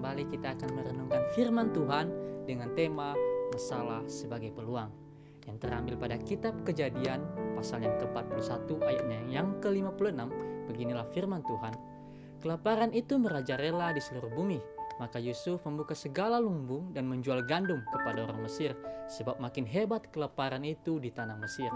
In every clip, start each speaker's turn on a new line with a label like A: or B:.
A: kembali kita akan merenungkan firman Tuhan dengan tema masalah sebagai peluang yang terambil pada kitab Kejadian pasal yang ke-41 ayatnya yang ke-56. Beginilah firman Tuhan. Kelaparan itu merajalela di seluruh bumi, maka Yusuf membuka segala lumbung dan menjual gandum kepada orang Mesir, sebab makin hebat kelaparan itu di tanah Mesir.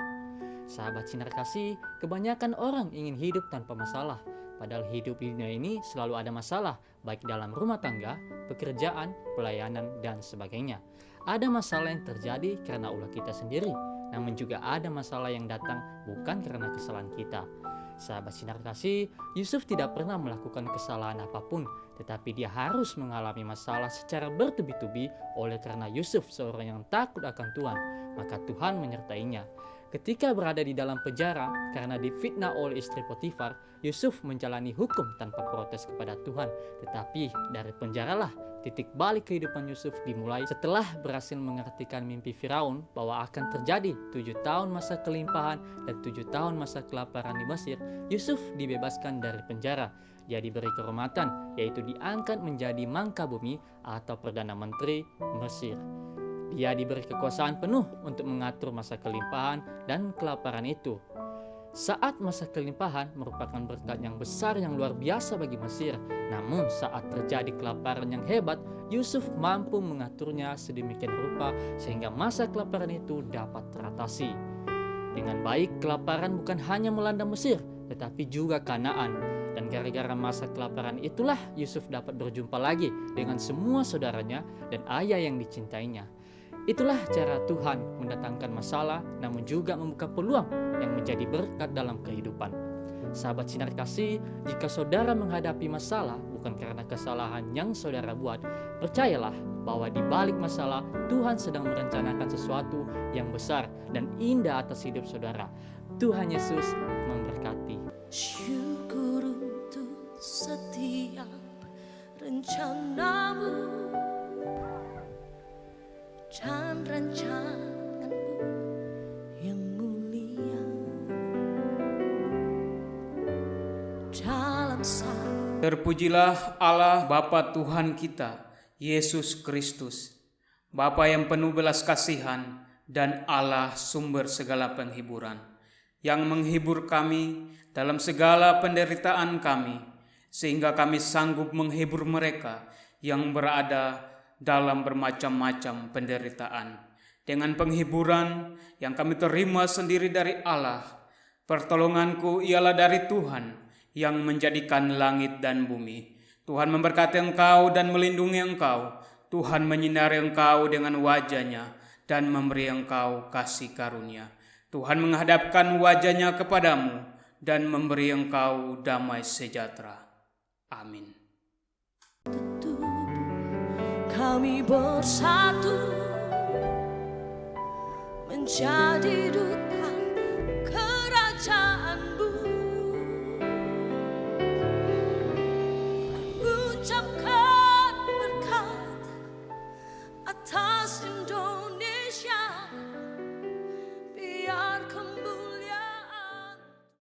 A: Sahabat sinar kasih, kebanyakan orang ingin hidup tanpa masalah. Padahal hidup di dunia ini selalu ada masalah, baik dalam rumah tangga, pekerjaan, pelayanan, dan sebagainya. Ada masalah yang terjadi karena ulah kita sendiri, namun juga ada masalah yang datang bukan karena kesalahan kita. Sahabat sinar kasih, Yusuf tidak pernah melakukan kesalahan apapun, tetapi dia harus mengalami masalah secara bertubi-tubi oleh karena Yusuf seorang yang takut akan Tuhan, maka Tuhan menyertainya. Ketika berada di dalam penjara karena difitnah oleh istri Potifar, Yusuf menjalani hukum tanpa protes kepada Tuhan. Tetapi dari penjaralah titik balik kehidupan Yusuf dimulai setelah berhasil mengartikan mimpi Firaun bahwa akan terjadi 7 tahun masa kelimpahan dan 7 tahun masa kelaparan di Mesir. Yusuf dibebaskan dari penjara. Dia diberi kehormatan, yaitu diangkat menjadi mangka bumi atau Perdana Menteri Mesir. Dia diberi kekuasaan penuh untuk mengatur masa kelimpahan dan kelaparan itu. Saat masa kelimpahan merupakan berkat yang besar yang luar biasa bagi Mesir. Namun saat terjadi kelaparan yang hebat, Yusuf mampu mengaturnya sedemikian rupa sehingga masa kelaparan itu dapat teratasi. Dengan baik, kelaparan bukan hanya melanda Mesir, tetapi juga Kanaan. Dan gara-gara masa kelaparan itulah Yusuf dapat berjumpa lagi dengan semua saudaranya dan ayah yang dicintainya. Itulah cara Tuhan mendatangkan masalah namun juga membuka peluang yang menjadi berkat dalam kehidupan. Sahabat sinar kasih, jika saudara menghadapi masalah bukan karena kesalahan yang saudara buat, percayalah bahwa di balik masalah Tuhan sedang merencanakan sesuatu yang besar dan indah atas hidup saudara. Tuhan Yesus memberkati.
B: Syukur untuk setiap rencanamu dan rancanganmu yang mulia dalam satu.
C: Terpujilah Allah Bapa Tuhan kita, Yesus Kristus, Bapa yang penuh belas kasihan dan Allah sumber segala penghiburan, yang menghibur kami dalam segala penderitaan kami, sehingga kami sanggup menghibur mereka yang berada dalam bermacam-macam penderitaan. Dengan penghiburan yang kami terima sendiri dari Allah, pertolonganku ialah dari Tuhan yang menjadikan langit dan bumi. Tuhan memberkati engkau dan melindungi engkau. Tuhan menyinari engkau dengan wajah-Nya dan memberi engkau kasih karunia. Tuhan menghadapkan wajah-Nya kepadamu dan memberi engkau damai sejahtera. Amin.
B: Kami bersatu menjadi duta